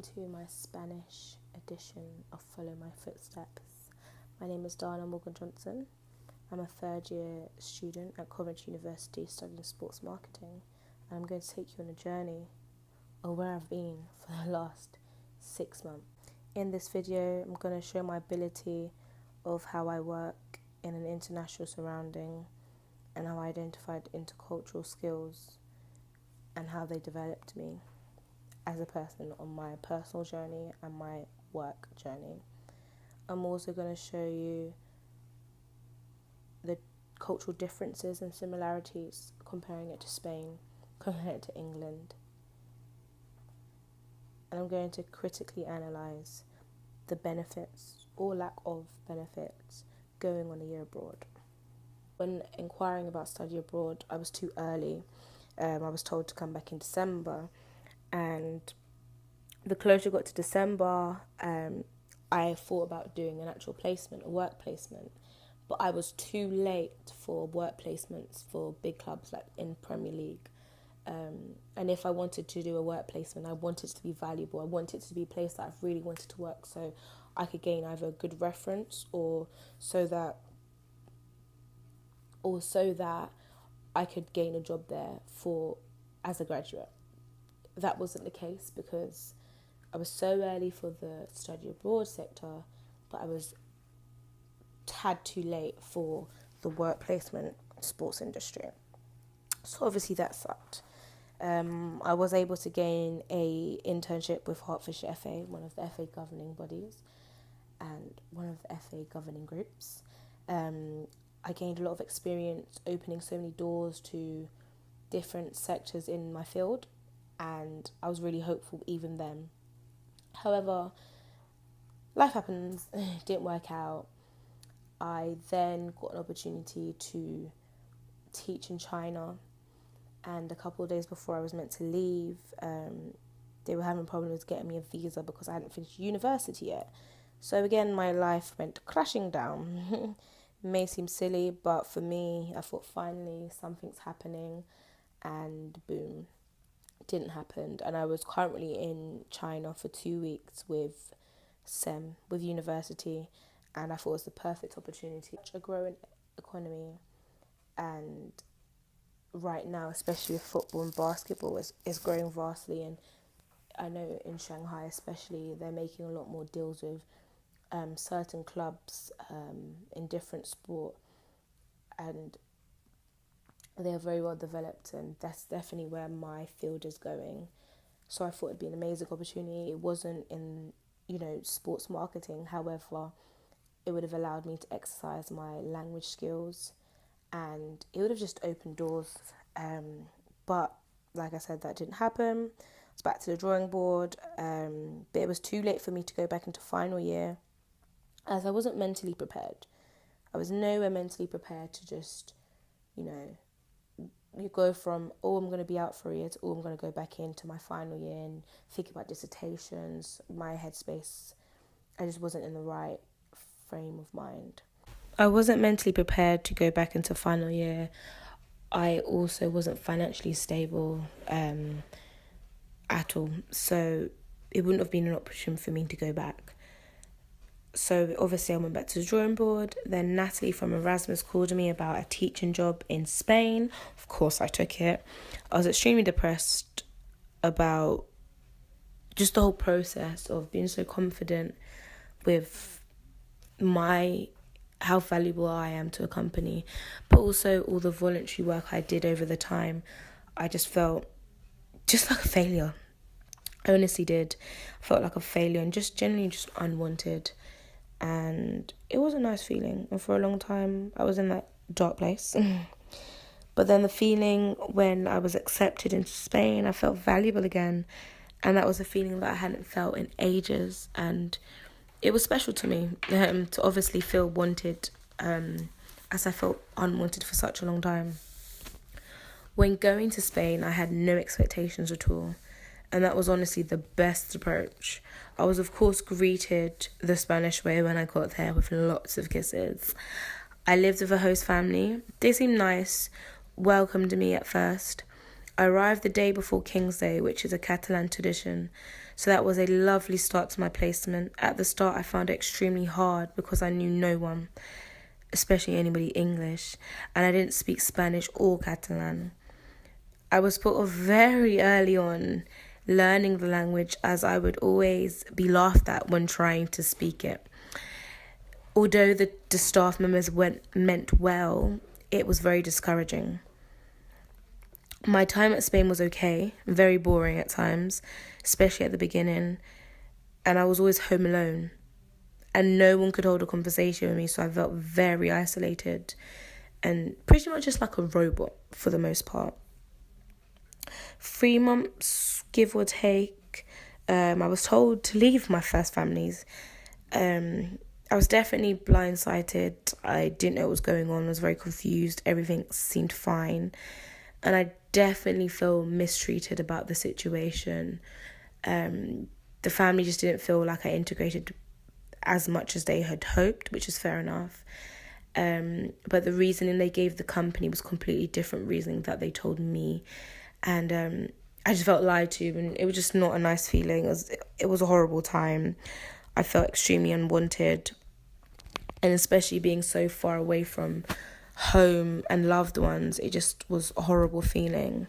to my Spanish edition of Follow My Footsteps. My name is Dana Morgan Johnson. I'm a third year student at Coventry University studying sports marketing, and I'm going to take you on a journey of where I've been for the last 6 months. In this video, I'm going to show my ability of how I work in an international surrounding and how I identified intercultural skills and how they developed me as a person on my personal journey and my work journey. I'm also going to show you the cultural differences and similarities, comparing it to Spain, comparing it to England. And I'm going to critically analyse the benefits or lack of benefits going on a year abroad. When inquiring about study abroad, I was too early. I was told to come back in December, and the closer it got to December, I thought about doing an actual placement, a work placement, but I was too late for work placements for big clubs like in Premier League. And if I wanted to do a work placement, I wanted it to be valuable. I wanted it to be a place that I've really wanted to work, so I could gain either a good reference or so that I could gain a job there as a graduate. That wasn't the case because I was so early for the study abroad sector, but I was tad too late for the work placement sports industry. So obviously that sucked. I was able to gain a internship with Hertfordshire FA, one of the FA governing bodies and one of the FA governing groups. I gained a lot of experience opening so many doors to different sectors in my field, and I was really hopeful even then. However, life happens, it didn't work out. I then got an opportunity to teach in China, and a couple of days before I was meant to leave, they were having problems getting me a visa because I hadn't finished university yet. So again, my life went crashing down. It may seem silly, but for me, I thought finally something's happening, and boom, it didn't happen. And I was currently in China for 2 weeks with SEM, with university, and I thought it was the perfect opportunity. A growing economy, and right now, especially with football and basketball, is growing vastly. And I know in Shanghai especially, they're making a lot more deals with certain clubs in different sport, and they are very well developed, and that's definitely where my field is going. So I thought it'd be an amazing opportunity. It wasn't in, sports marketing. However, it would have allowed me to exercise my language skills, and it would have just opened doors. But like I said, that didn't happen. I was back to the drawing board, but it was too late for me to go back into final year, as I wasn't mentally prepared. I was nowhere mentally prepared to just, you go from, I'm going to be out for a year to, I'm going to go back into my final year and think about dissertations. My headspace, I just wasn't in the right frame of mind. I wasn't mentally prepared to go back into final year. I also wasn't financially stable at all. So it wouldn't have been an option for me to go back. So obviously I went back to the drawing board. Then Natalie from Erasmus called me about a teaching job in Spain. Of course I took it. I was extremely depressed about just the whole process of being so confident with how valuable I am to a company, but also all the voluntary work I did over the time. I just felt just like a failure. I honestly did. I felt like a failure and just generally just unwanted. And it was a nice feeling. And for a long time, I was in that dark place. But then the feeling when I was accepted into Spain, I felt valuable again. And that was a feeling that I hadn't felt in ages. And it was special to me to obviously feel wanted, as I felt unwanted for such a long time. When going to Spain, I had no expectations at all. And that was honestly the best approach. I was, of course, greeted the Spanish way when I got there with lots of kisses. I lived with a host family. They seemed nice, welcomed me at first. I arrived the day before King's Day, which is a Catalan tradition. So that was a lovely start to my placement. At the start, I found it extremely hard because I knew no one, especially anybody English, and I didn't speak Spanish or Catalan. I was put off very early on learning the language, as I would always be laughed at when trying to speak it. Although the staff members meant well, it was very discouraging. My time at Spain was okay, very boring at times, especially at the beginning, and I was always home alone. And no one could hold a conversation with me, so I felt very isolated and pretty much just like a robot for the most part. 3 months, give or take, I was told to leave my first families. I was definitely blindsided. I didn't know what was going on. I was very confused. Everything seemed fine. And I definitely feel mistreated about the situation. The family just didn't feel like I integrated as much as they had hoped, which is fair enough. But the reasoning they gave the company was completely different reasoning that they told me. And I just felt lied to, and it was just not a nice feeling. It was a horrible time. I felt extremely unwanted. And especially being so far away from home and loved ones, it just was a horrible feeling.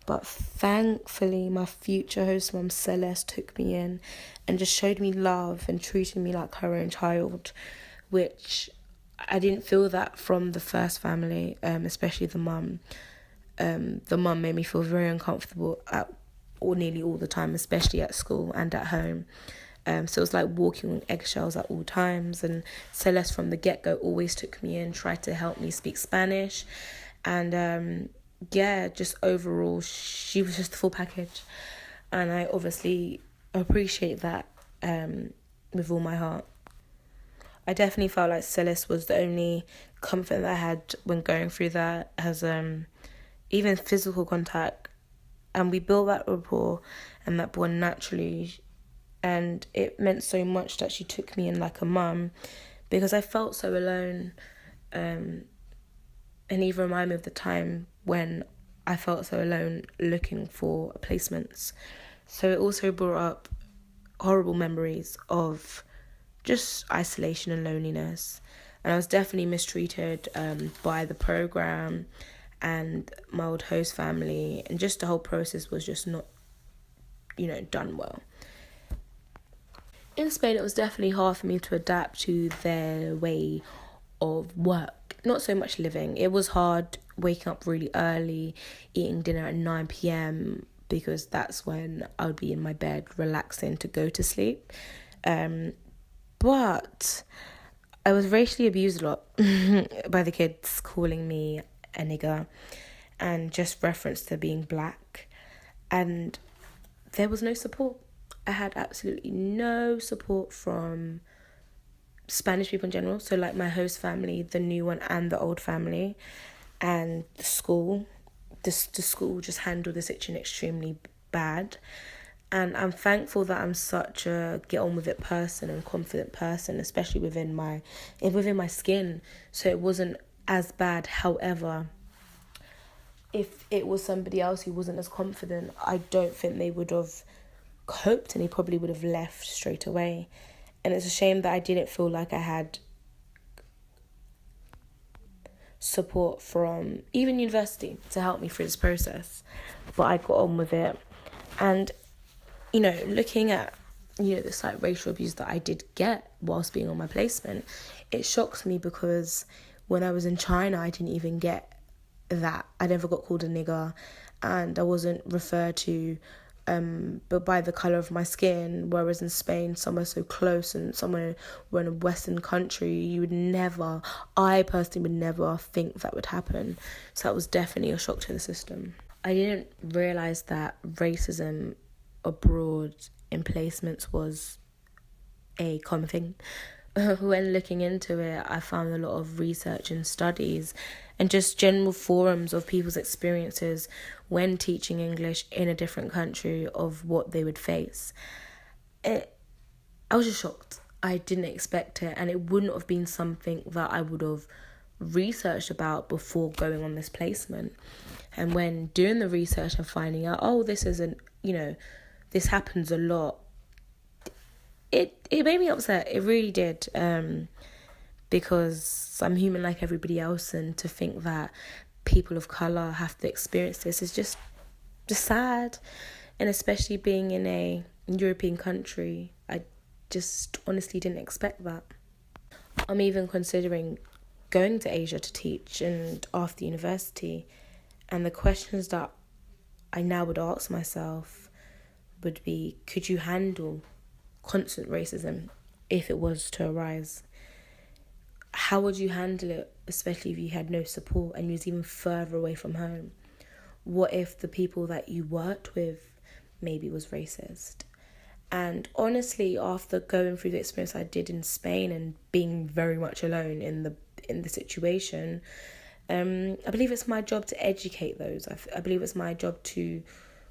But thankfully, my future host mum, Celeste, took me in and just showed me love and treated me like her own child, which I didn't feel that from the first family, especially the mum. The mum made me feel very uncomfortable nearly all the time, especially at school and at home. So it was like walking on eggshells at all times. And Celeste from the get-go always took me in, tried to help me speak Spanish. And just overall, she was just the full package. And I obviously appreciate that with all my heart. I definitely felt like Celeste was the only comfort that I had when going through that, as even physical contact. And we built that rapport and that bond naturally. And it meant so much that she took me in like a mum, because I felt so alone. And even remind me of the time when I felt so alone looking for placements. So it also brought up horrible memories of just isolation and loneliness. And I was definitely mistreated by the program and my old host family. And just the whole process was just not, done well. In Spain, it was definitely hard for me to adapt to their way of work. Not so much living. It was hard waking up really early, eating dinner at 9 p.m, because that's when I would be in my bed relaxing to go to sleep. But I was racially abused a lot by the kids, calling me a nigger and just reference to being black. And there was no support. I had absolutely no support from Spanish people in general. So like my host family, the new one and the old family, and the school. The school just handled the situation extremely bad. And I'm thankful that I'm such a get on with it person and confident person, especially within my skin. So it wasn't as bad. However, if it was somebody else who wasn't as confident, I don't think they would have coped, and he probably would have left straight away. And it's a shame that I didn't feel like I had support from even university to help me through this process, but I got on with it. And looking at this like racial abuse that I did get whilst being on my placement, it shocks me, because when I was in China I didn't even get that. I never got called a nigger, and I wasn't referred to but by the colour of my skin, whereas in Spain, somewhere so close and somewhere we're in a Western country, I personally would never think that would happen. So that was definitely a shock to the system. I didn't realise that racism abroad in placements was a common thing. When looking into it, I found a lot of research and studies and just general forums of people's experiences when teaching English in a different country of what they would face. I was just shocked. I didn't expect it, and it wouldn't have been something that I would have researched about before going on this placement. And when doing the research and finding out, this isn't, this happens a lot, it made me upset. It really did. Because I'm human like everybody else, and to think that people of colour have to experience this is just sad. And especially being in a European country, I just honestly didn't expect that. I'm even considering going to Asia to teach and after university, and the questions that I now would ask myself would be, could you handle constant racism if it was to arise? How would you handle it, especially if you had no support and you was even further away from home? What if the people that you worked with maybe was racist? And honestly, after going through the experience I did in Spain and being very much alone in the situation, I believe it's my job to educate those. I believe it's my job to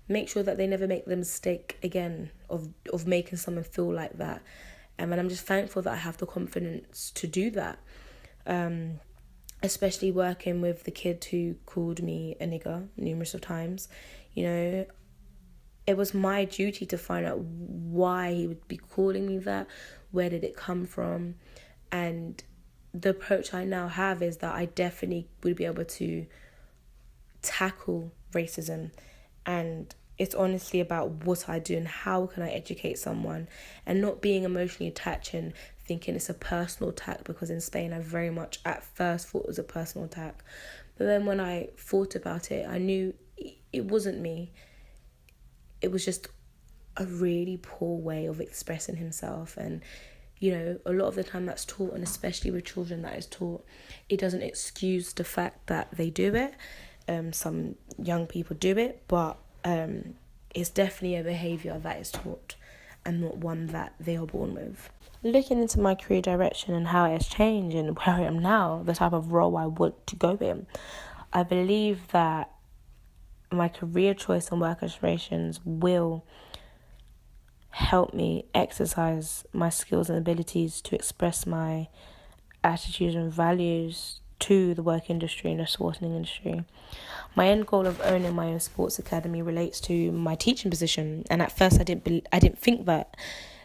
make sure that they never make the mistake again of making someone feel like that. And I'm just thankful that I have the confidence to do that. Especially working with the kid who called me a nigger numerous of times. It was my duty to find out why he would be calling me that, where did it come from. And the approach I now have is that I definitely would be able to tackle racism, and it's honestly about what I do and how can I educate someone, and not being emotionally attached and thinking it's a personal attack, because in Spain I very much at first thought it was a personal attack. But then when I thought about it, I knew it wasn't me. It was just a really poor way of expressing himself. And, a lot of the time that's taught, and especially with children that is taught, it doesn't excuse the fact that they do it. Some young people do it, but it's definitely a behaviour that is taught and not one that they are born with. Looking into my career direction and how it has changed and where I am now, the type of role I want to go in, I believe that my career choice and work aspirations will help me exercise my skills and abilities to express my attitudes and values to the work industry and the sporting industry. My end goal of owning my own sports academy relates to my teaching position, and at first I didn't think that.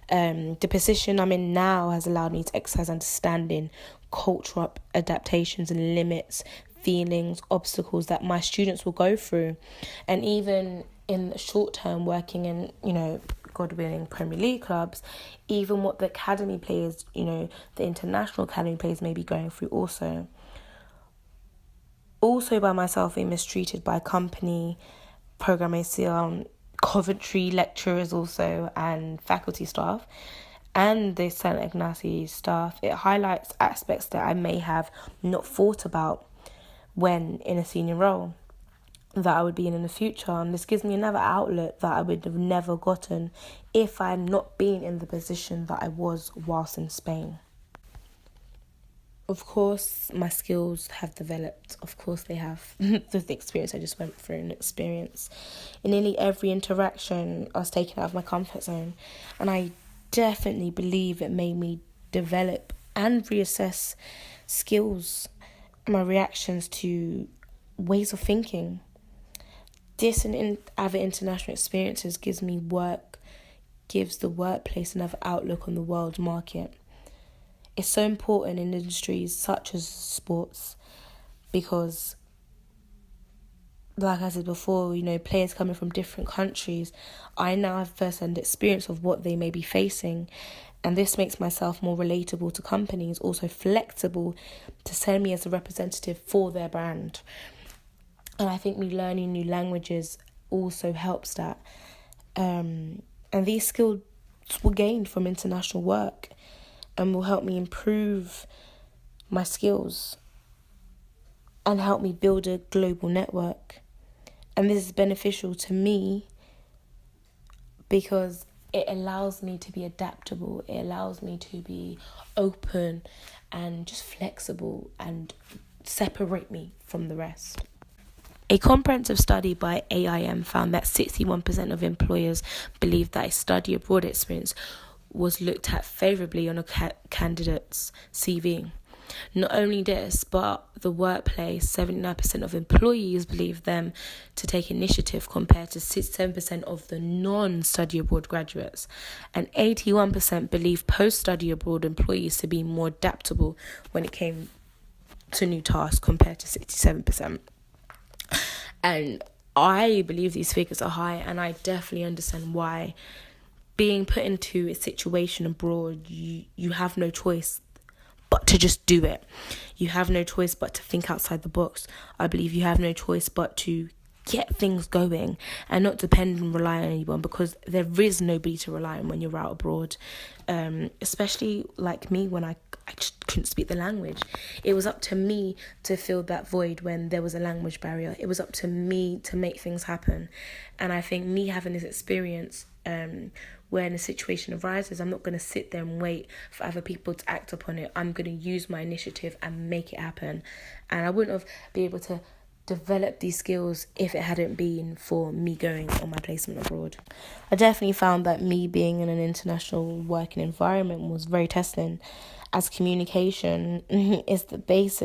The position I'm in now has allowed me to exercise understanding, cultural adaptations and limits, feelings, obstacles that my students will go through. And even in the short term, working in, God willing, Premier League clubs, even what the academy players, the international academy players may be going through also. Also by myself being mistreated by company, Programme ACL, Coventry lecturers also, and faculty staff, and the St Ignace staff, it highlights aspects that I may have not thought about when in a senior role that I would be in the future. And this gives me another outlet that I would have never gotten if I had not been in the position that I was whilst in Spain. Of course, my skills have developed. Of course, they have. The experience I just went through and experience. In nearly every interaction, I was taken out of my comfort zone. And I definitely believe it made me develop and reassess skills and my reactions to ways of thinking. This and other international experiences gives the workplace another outlook on the world market. It's so important in industries such as sports because, like I said before, players coming from different countries, I now have first-hand experience of what they may be facing, and this makes myself more relatable to companies, also flexible to send me as a representative for their brand. And I think me learning new languages also helps that. And these skills were gained from international work and will help me improve my skills and help me build a global network. And this is beneficial to me because it allows me to be adaptable. It allows me to be open and just flexible and separate me from the rest. A comprehensive study by AIM found that 61% of employers believe that a study abroad experience was looked at favourably on a candidate's CV. Not only this, but the workplace, 79% of employees believe them to take initiative compared to 67% of the non-study abroad graduates. And 81% believe post-study abroad employees to be more adaptable when it came to new tasks compared to 67%. And I believe these figures are high, and I definitely understand why. Being put into a situation abroad, you have no choice but to just do it. You have no choice but to think outside the box. I believe you have no choice but to get things going and not depend and rely on anyone, because there is nobody to rely on when you're out abroad. Especially like me, when I just couldn't speak the language. It was up to me to fill that void when there was a language barrier. It was up to me to make things happen. And I think me having this experience, when a situation arises, I'm not going to sit there and wait for other people to act upon it. I'm going to use my initiative and make it happen. And I wouldn't have been able to develop these skills if it hadn't been for me going on my placement abroad. I definitely found that me being in an international working environment was very testing, as communication is the base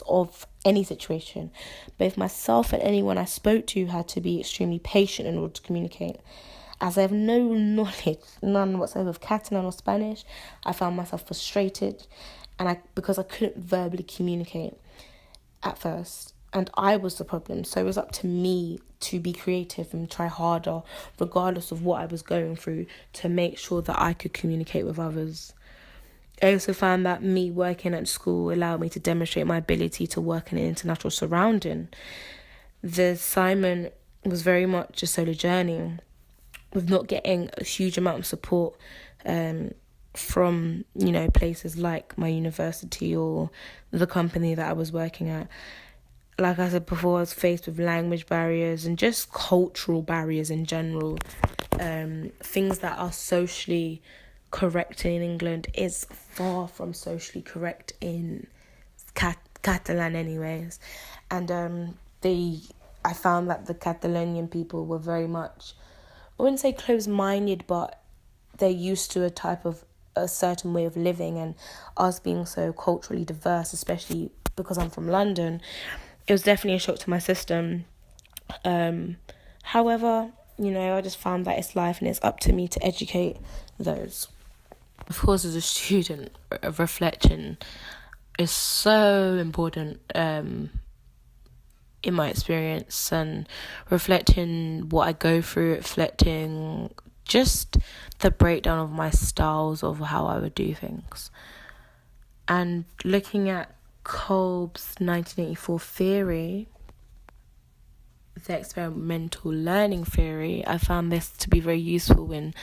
of any situation. Both myself and anyone I spoke to had to be extremely patient in order to communicate. As I have no knowledge, none whatsoever, of Catalan or Spanish, I found myself frustrated, because I couldn't verbally communicate at first, and I was the problem. So it was up to me to be creative and try harder, regardless of what I was going through, to make sure that I could communicate with others. I also found that me working at school allowed me to demonstrate my ability to work in an international surrounding. The assignment was very much a solo journey, with not getting a huge amount of support from, places like my university or the company that I was working at. Like I said before, I was faced with language barriers and just cultural barriers in general. Things that are socially correct in England is far from socially correct in Catalan anyways. And I found that the Catalonian people were very much, I wouldn't say closed-minded, but they're used to a certain way of living, and us being so culturally diverse, especially because I'm from London, it was definitely a shock to my system. However, I just found that it's life and it's up to me to educate those. Of course, as a student, reflection is so important in my experience, and reflecting what I go through, reflecting just the breakdown of my styles of how I would do things. And looking at Kolb's 1984 theory, the experimental learning theory, I found this to be very useful in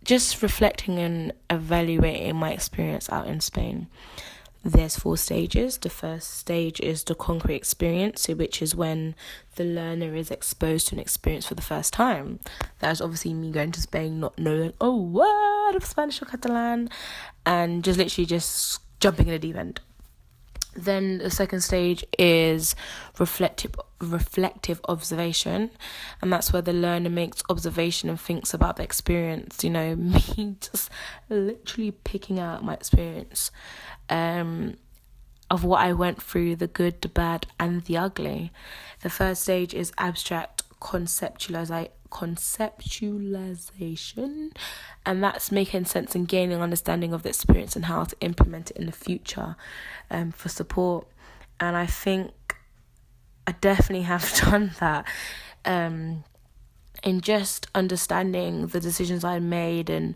just reflecting and evaluating my experience out in Spain. There's 4 stages. The first stage is the concrete experience, which is when the learner is exposed to an experience for the first time. That's obviously me going to Spain, not knowing a word of Spanish or Catalan, and just literally just jumping in the deep end. Then the second stage is reflective observation, and that's where the learner makes observation and thinks about the experience. Me just literally picking out my experience of what I went through, the good, the bad, and the ugly. The third stage is abstract conceptualization, and that's making sense and gaining understanding of the experience and how to implement it in the future for support. And I think I definitely have done that in just understanding the decisions I made, and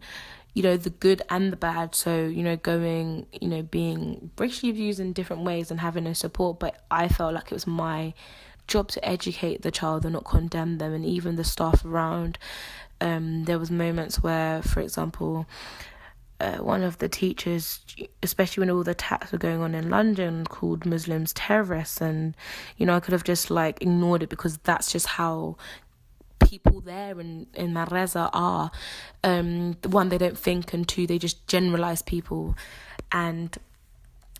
the good and the bad. So, going, being racially abused in different ways and having no support. But I felt like it was my job to educate the child and not condemn them, and even the staff around. There was moments where, for example, one of the teachers, especially when all the attacks were going on in London, called Muslims terrorists. And, I could have just ignored it, because that's just how people there in Manresa are. One, they don't think, and two, they just generalize people. And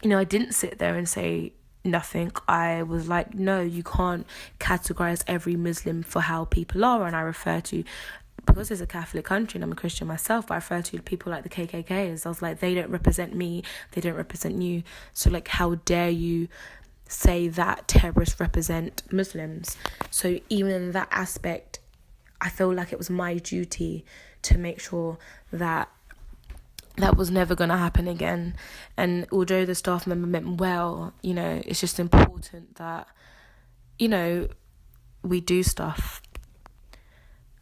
I didn't sit there and say nothing. I was like, no, you can't categorize every Muslim for how people are. And I refer to because it's a Catholic country and I'm a Christian myself, I refer to people like the KKK as I was like, they don't represent me, they don't represent you. So like, how dare you say that terrorists represent Muslims? So even in that aspect, I feel like it was my duty to make sure that that was never going to happen again. And although the staff member meant well, you know, it's just important that, you know, we do stuff.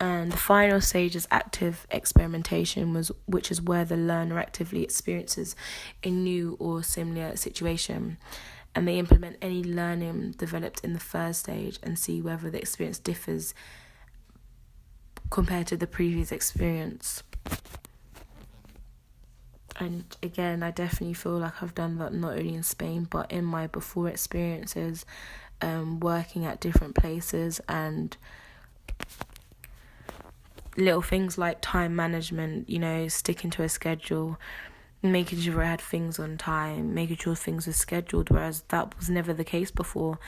And the final stage is active experimentation, which is where the learner actively experiences a new or similar situation, and they implement any learning developed in the first stage and see whether the experience differs compared to the previous experience. And again, I definitely feel like I've done that not only in Spain, but in my before experiences, working at different places, and little things like time management, you know, sticking to a schedule, making sure I had things on time, making sure things were scheduled, whereas that was never the case before.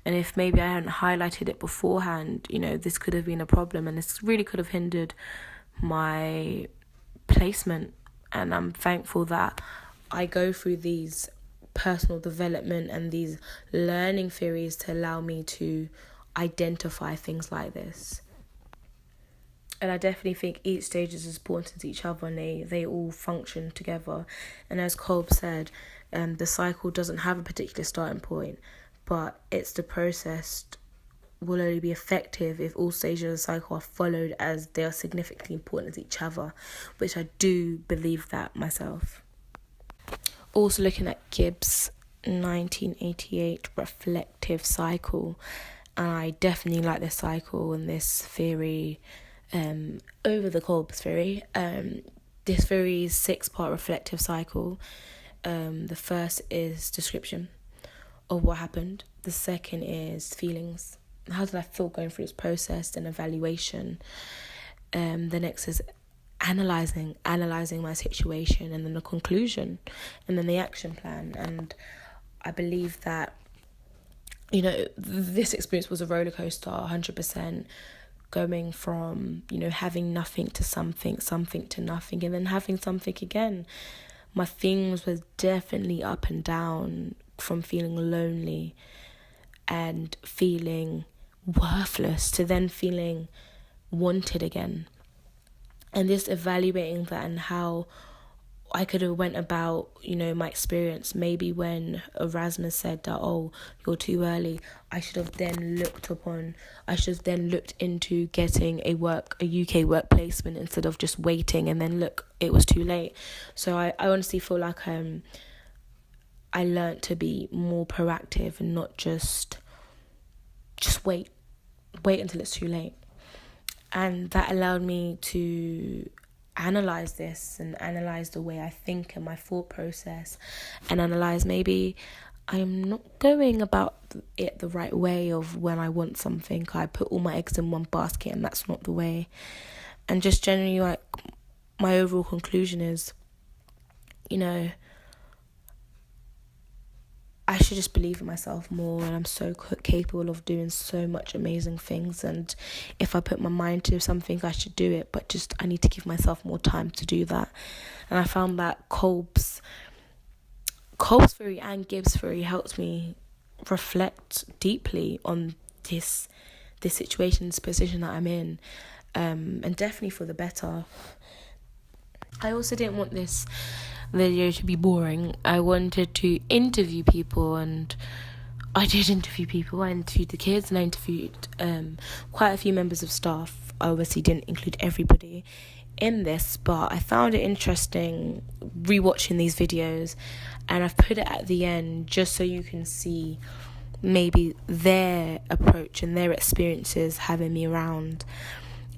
And if maybe I hadn't highlighted it beforehand, you know, this could have been a problem, and this really could have hindered my placement. And I'm thankful that I go through these personal development and these learning theories to allow me to identify things like this. And I definitely think each stage is important to each other, and they all function together. And as Kolb said, the cycle doesn't have a particular starting point, but it's the process will only be effective if all stages of the cycle are followed as they are significantly important to each other, which I do believe that myself. Also looking at Gibbs' 1988 reflective cycle, and I definitely like this cycle and this theory over the Kolb's theory. This theory is 6-part reflective cycle. The first is description of what happened. The second is feelings. How did I feel going through this process and evaluation? The next is analysing my situation, and then the conclusion, and then the action plan. And I believe that, you know, this experience was a roller coaster, 100%, going from, you know, having nothing to something to nothing, and then having something again. My feelings was definitely up and down, from feeling lonely and feeling worthless to then feeling wanted again. And just evaluating that and how I could have went about, you know, my experience. Maybe when Erasmus said that, oh, you're too early, I should have then looked into getting a UK work placement instead of just waiting, and then look, it was too late. So I honestly feel like I learnt to be more proactive and not just wait until it's too late. And that allowed me to analyse this and analyse the way I think and my thought process, and analyse maybe I'm not going about it the right way of when I want something. I put all my eggs in one basket, and that's not the way. And just generally, like, my overall conclusion is, you know, I should just believe in myself more, and I'm so capable of doing so much amazing things. And if I put my mind to something, I should do it, but just I need to give myself more time to do that. And I found that Kolb's theory and Gibbs' theory helped me reflect deeply on this situation, this position that I'm in, and definitely for the better. I also didn't want this video to be boring. I wanted to interview people, and I did interview people. I interviewed the kids, and I interviewed quite a few members of staff. I obviously didn't include everybody in this, but I found it interesting rewatching these videos, and I've put it at the end just so you can see maybe their approach and their experiences having me around,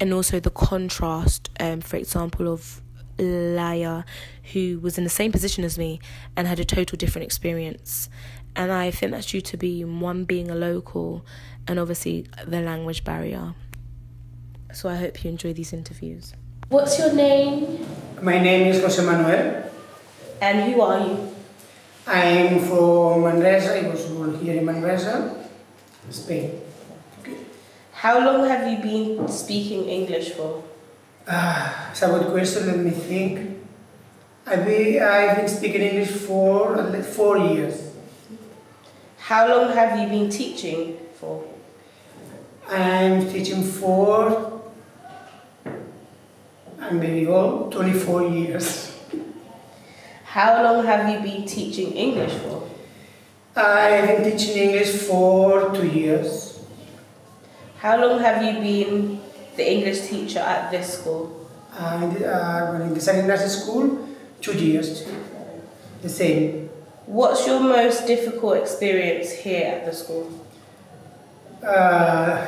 and also the contrast, for example, of Laya, who was in the same position as me and had a total different experience. And I think that's due to one being a local, and obviously the language barrier. So I hope you enjoy these interviews. What's your name? My name is Jose Manuel. And who are you? I'm from Manresa. I was born here in Manresa, Spain. How long have you been speaking English for? It's a good question. Let me think. I've been speaking English for 4 years. How long have you been teaching for? I'm teaching for maybe all 24 years. How long have you been teaching English for? I've been teaching English for 2 years. How long have you been the English teacher at this school? When in the second nursery school, 2 years. The same. What's your most difficult experience here at the school? Uh,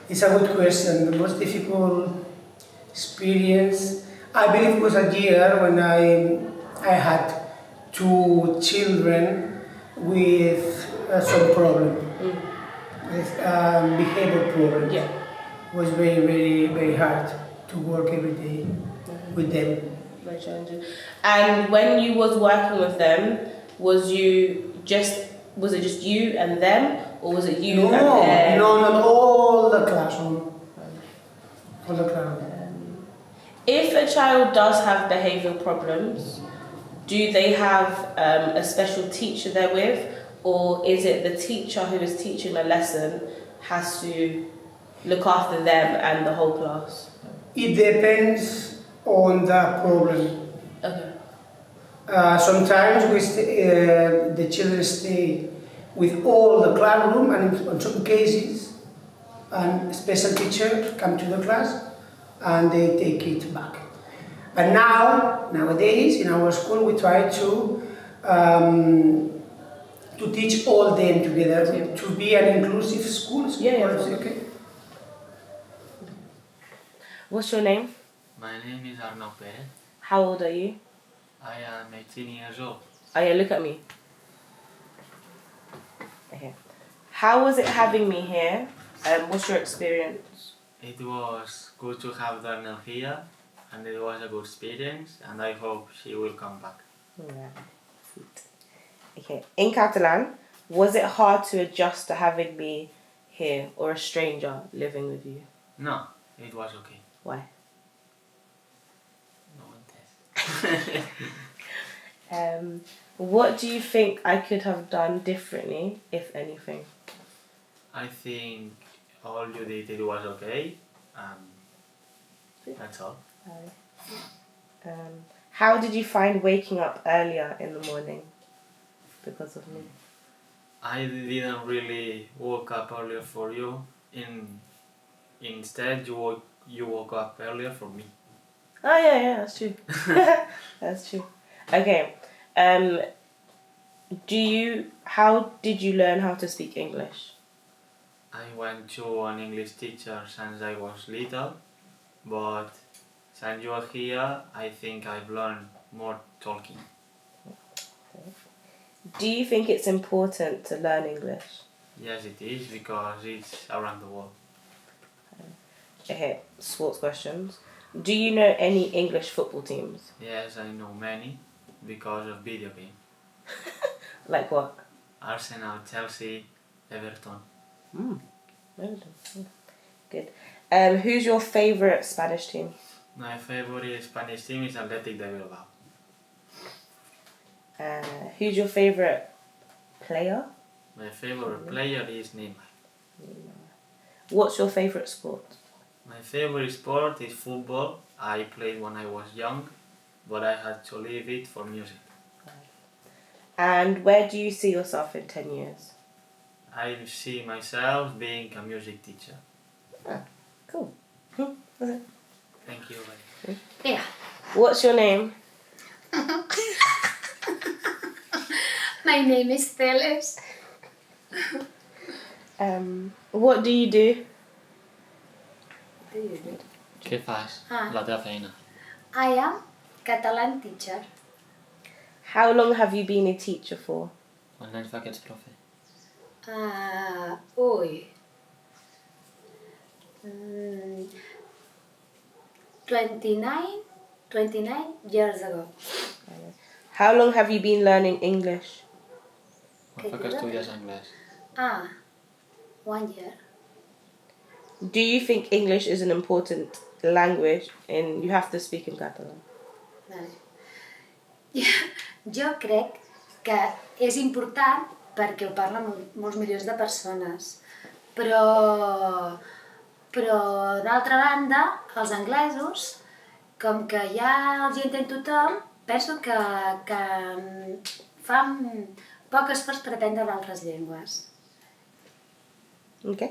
it's a good question. The most difficult experience, I believe, was a year when I had 2 children with some problem, with behavior problem. Yeah. It was very, very, very hard to work every day with them. Very challenging. And when you was working with them, was it just you and them, or was it you No, and them? no, not all the classroom. All the classroom. If a child does have behavioural problems, do they have a special teacher they're with, or is it the teacher who is teaching the lesson has to look after them and the whole class? It depends on the problem. Okay. Sometimes the children stay with all the classroom, and in some cases, a special teacher come to the class and they take it back. But nowadays, in our school, we try to teach all them together, to be an inclusive school. Yeah. Okay. What's your name? My name is Arnaud Perez. How old are you? I am 18 years old. Oh yeah, look at me. Okay. How was it having me here? What's your experience? It was good to have Darnell here, and it was a good experience, and I hope she will come back. Yeah. Sweet. Okay. In Catalan, was it hard to adjust to having me here or a stranger living with you? No, it was okay. Why? No one test. What do you think I could have done differently, if anything? I think all you did it was okay. That's all. How did you find waking up earlier in the morning because of me? I didn't really woke up earlier for you. Instead, you woke up earlier for me. Oh yeah, that's true. That's true. Okay. How did you learn how to speak English? I went to an English teacher since I was little, but since you are here, I think I've learned more talking. Do you think it's important to learn English? Yes, it is, because it's around the world. Okay, sports questions. Do you know any English football teams? Yes, I know many, because of video game. Like what? Arsenal, Chelsea, Everton. Good. Who's your favourite Spanish team? My favorite Spanish team is Athletic de Bilbao. Who's your favourite player? My favorite player is Neymar. What's your favourite sport? My favorite sport is football. I played when I was young, but I had to leave it for music. And where do you see yourself in 10 years? I see myself being a music teacher. Cool. Thank you. Yeah. What's your name? My name is Teles. What do you do? Què fas? Ah. La teva feina. I am Catalan teacher. How long have you been a teacher for? Quants anys fa que ets profe? Ui. 29 years ago. How long have you been learning English? Quan fa que estudies anglès? 1 year. Do you think English is an important language and you have to speak in Catalan. Vale. Jo crec que és important perquè ho parlen molts milions de persones, però d'altra banda, els anglesos, com que ja els hi entén tothom, penso que fan poc esforç per aprendre d'altres llengües. Okay.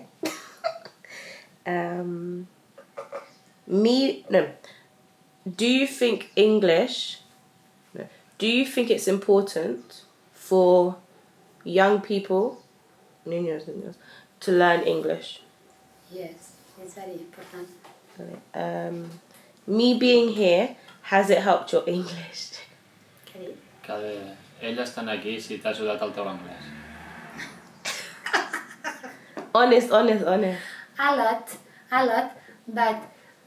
Do you think it's important for young people, niños, to learn English? Yes, és very important. Me being here, has it helped your English? Què dic? Que ell estant aquí si t'ha ajudat el teu anglès. Honest. A lot, but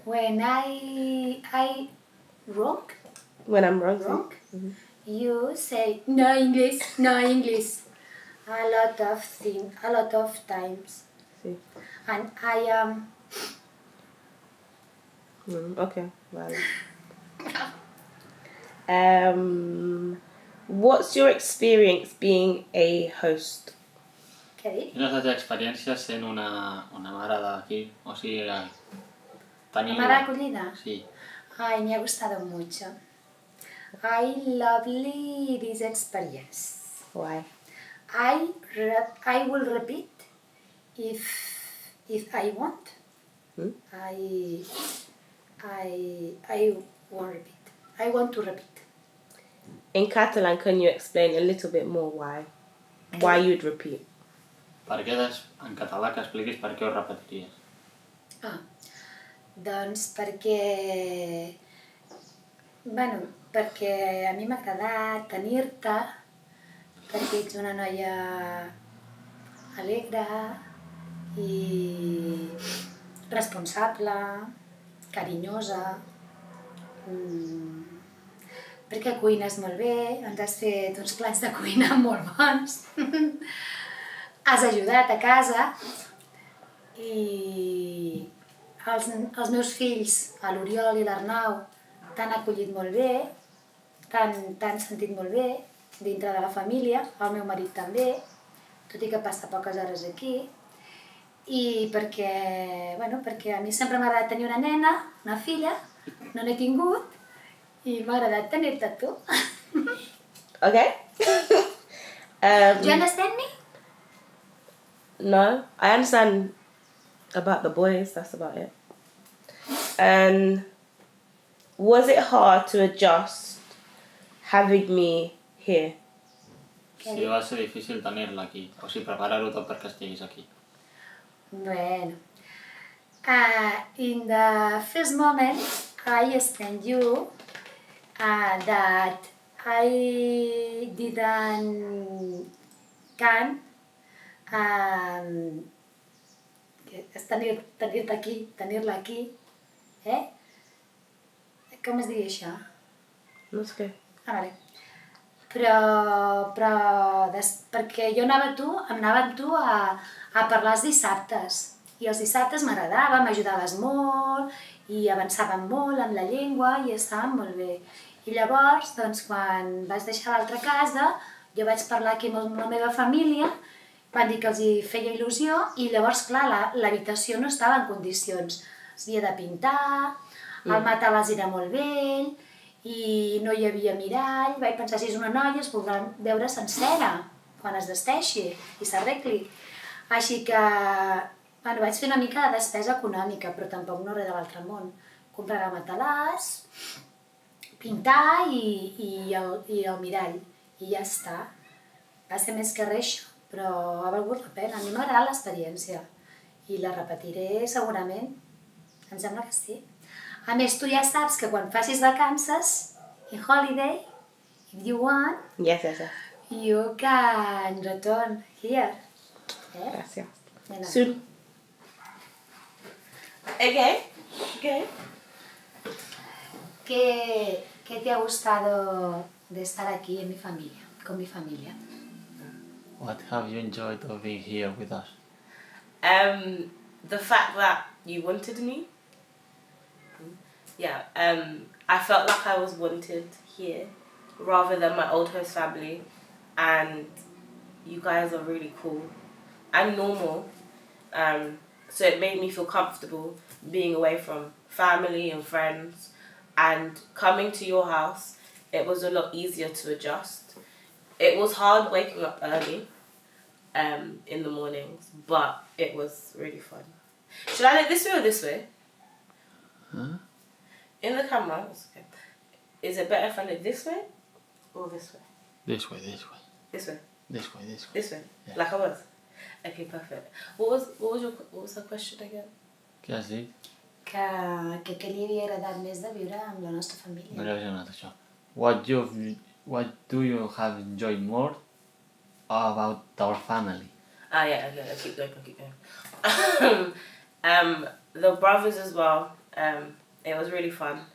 when I wrong, When I'm wrong. you say no English. A lot of times. See. And I am Okay, vale. What's your experience being a host? què dic? Quina és la teva experiència sent una mare d'aquí? O sigui, tenir... Mare acollida? Sí. Ay, me ha gustado mucho. I lovely this experience. Why? I will repeat if I want. Hmm? I won't repeat. I want to repeat. In Catalan, can you explain a little bit more why you'd repeat? Per què, en català, que expliquis per què ho repetiries? Doncs perquè... perquè a mi m'ha agradat tenir-te, perquè ets una noia alegre i responsable, carinyosa, perquè cuines molt bé, ens has fet uns plats de cuina molt bons, has ajudat a casa i els meus fills, l'Oriol i l'Arnau, t'han acollit molt bé, t'han sentit molt bé dintre de la família, el meu marit també, tot i que passa poques hores aquí, i perquè a mi sempre m'ha agradat tenir una nena, una filla, no n'he tingut, i m'ha agradat tenir-te a tu. Okay. Do you understand me? No, I understand about the boys, that's about it. And was it hard to adjust having me here? Sí, va ser difícil tenir-la aquí, o sigui, preparar-ho tot perquè estiguis aquí. Bueno, in the first moment, I explained you that I didn't can tenir-la aquí, Com es diu això? No és que... Vale. Però perquè jo anava amb tu a parlar els dissabtes. I els dissabtes m'agradava, m'ajudaves molt i avançàvem molt amb la llengua i estàvem molt bé. I llavors, doncs, quan vaig deixar l'altra casa, jo vaig parlar aquí amb la meva família, van dir que els hi feia il·lusió i llavors, clar, l'habitació no estava en condicions. S'havia de pintar, el matalàs era molt vell i no hi havia mirall. Vaig pensar, si és una noia es podrà veure sencera quan es vesteixi i s'arregli. Així que vaig fer una mica de despesa econòmica, però tampoc no res de l'altre món. Comprar el matalàs, pintar i el mirall. I ja està. Va ser més que res, però ha valgut la pena. A mi m'ha agradat l'experiència i la repetiré segurament. Em sembla que sí. A més, tu ja saps que quan facis vacances, in holiday, if you want, Yes. you can return here. Gracias. De nada. Soon. Okay. ¿Qué te ha gustado de estar aquí en con mi familia? What have you enjoyed of being here with us? The fact that you wanted me. Yeah, I felt like I was wanted here rather than my old host family, and you guys are really cool and normal. So it made me feel comfortable being away from family and friends, and coming to your house, it was a lot easier to adjust. It was hard waking up early in the mornings, but it was really fun. Should I look this way or this way? Huh? In the camera, it's okay. Is it better if I look this way or this way? This way, this way. This way. This way, this way. This way. Yeah. Like I was. Okay, perfect. What was her question again? Què has dit? Que què li havia agradat més de viure amb la nostra família. No li has donat això. What do you have enjoyed more about our family? Ah, yeah, okay, keep going. The brothers as well, it was really fun.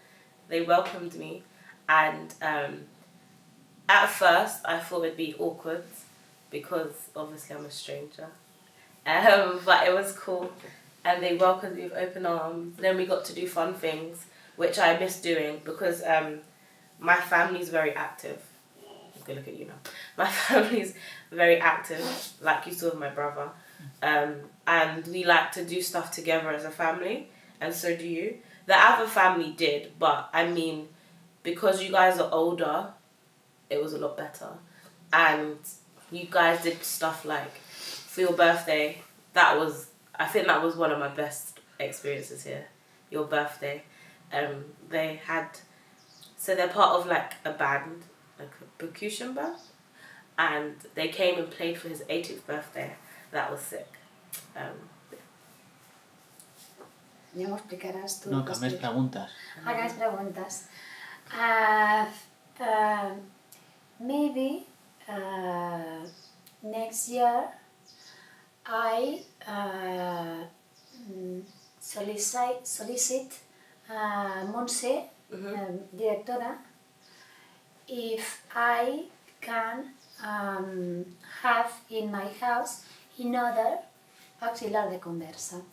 They welcomed me, and at first I thought it'd be awkward because obviously I'm a stranger. But it was cool, and they welcomed me with open arms. Then we got to do fun things, which I miss doing because my family's very active. Good look at you now. My family's very active, like you saw with my brother. And we like to do stuff together as a family, and so do you. The other family did, but I mean, because you guys are older, it was a lot better. And you guys did stuff like, for your birthday, I think that was one of my best experiences here, your birthday. So they're part of like a band, like a percussion band, and they came and played for his 80th birthday. That was sick. Ja m'ho explicaràs tu. No, que més preguntes. Ah, que més preguntes. Maybe next year I solicit Montse, directora, if I can have in my house another auxiliar de conversa.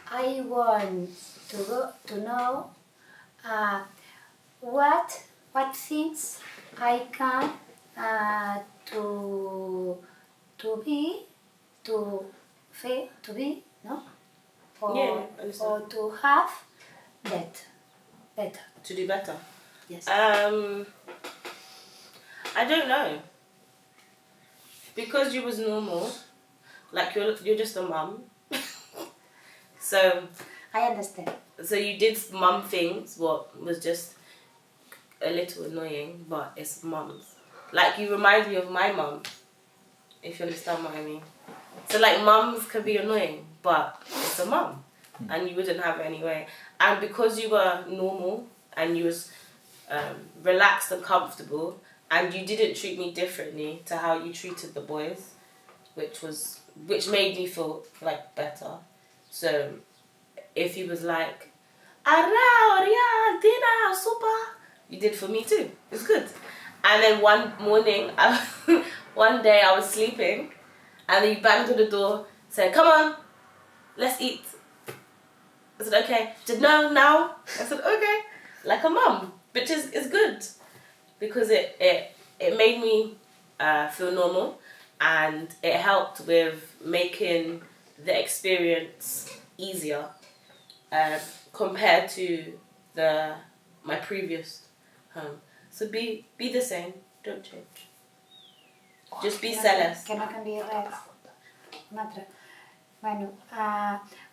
I want to know what things I can to be no, or to have better. To do better. Yes. I don't know. Because you was normal, like you're just a mum. So I understand. So you did mum things, what was just a little annoying, but it's mums. Like you remind me of my mum, if you understand what I mean. So like mums can be annoying, but it's a mum, and you wouldn't have it anyway. And because you were normal and you was relaxed and comfortable, and you didn't treat me differently to how you treated the boys, which made me feel like better. So if he was like, dinner, super, you did for me too. It's good. And then one morning, one day I was sleeping, and then you banged on the door, said, "Come on, let's eat." I said, "Okay." She said, "No, now." I said, "Okay." Like a mum, which is good, because it made me feel normal, and it helped with making the experience easier compared to my previous home. So be the same, don't change. Just be Celeste. Que no canvia res. Un altre. Bueno,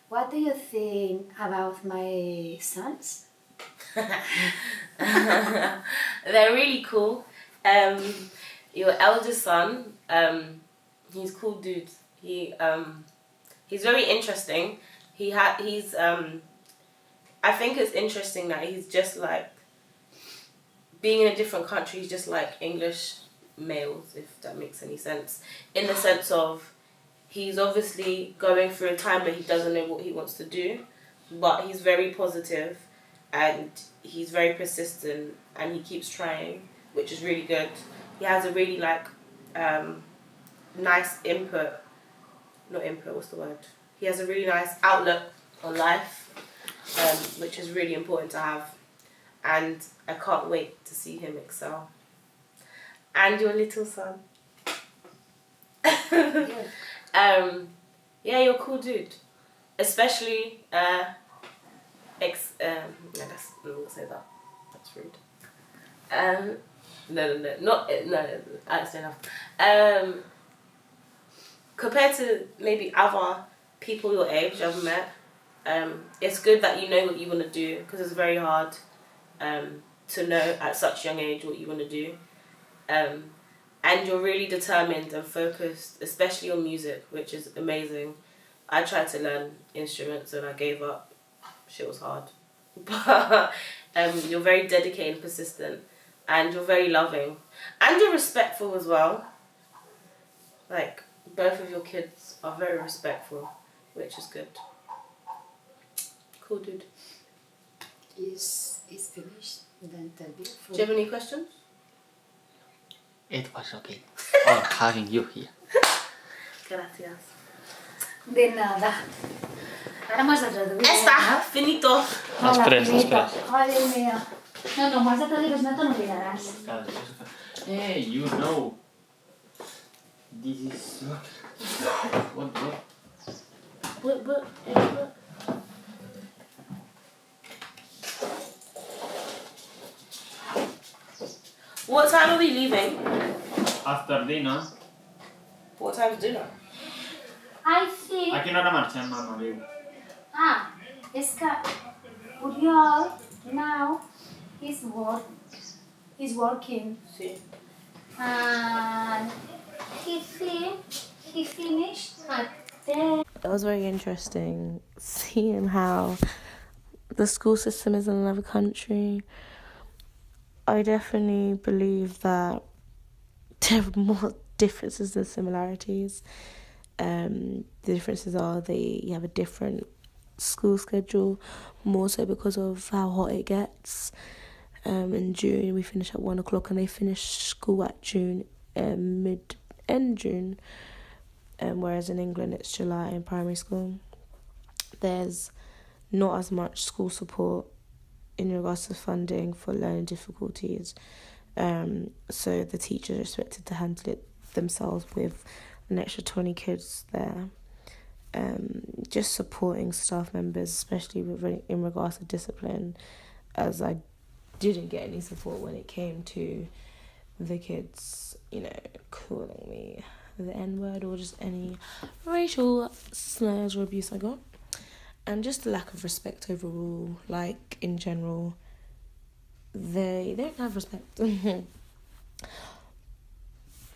what do you think about my sons? They're really cool. Your eldest son, he's cool dude. He's very interesting. I think it's interesting that he's just like, being in a different country, he's just like English males, if that makes any sense. In the sense of, he's obviously going through a time where he doesn't know what he wants to do, but he's very positive and he's very persistent and he keeps trying, which is really good. He has a really nice He has a really nice outlook on life, which is really important to have. And I can't wait to see him excel. And your little son. Yeah, you're a cool dude. Especially, no, I'm not gonna say that. That's rude. No, that's enough. Compared to maybe other people your age I've met, it's good that you know what you want to do, because it's very hard to know at such a young age what you want to do. And you're really determined and focused, especially on music, which is amazing. I tried to learn instruments and I gave up. Shit was hard. But you're very dedicated and persistent, and you're very loving. And you're respectful as well. Like, both of your kids are very respectful, which is good. Cool dude. Is finished the interview. Do you have any questions? It was okay. Oh, having you here. Gracias. De nada. Ara m'has de traduir. Està, finito. Hola, Després, finito. després. Ai, Déu meu. No, m'has de traduir, si no te n'oblidaràs. Hey, you know. This is what? What time are we leaving? After dinner. What time's dinner? I think... A quina hora marxem, mama, diu? Ah, és que Oriol, now, he's working. Sí. And he finished at 10. It was very interesting seeing how the school system is in another country. I definitely believe that there are more differences than similarities. The differences are you have a different school schedule, more so because of how hot it gets. In June we finish at 1 o'clock and they finish school at end June. Whereas in England it's July in primary school. There's not as much school support in regards to funding for learning difficulties. So the teachers are expected to handle it themselves with an extra 20 kids there. Just supporting staff members, especially in regards to discipline, as I didn't get any support when it came to the kids, calling me the N-word or just any racial slurs or abuse I got. And just the lack of respect overall, like in general, they don't have respect. But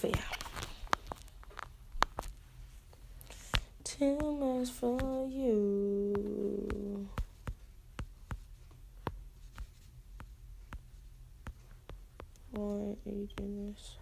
yeah. Too much for you. Why are you doing this?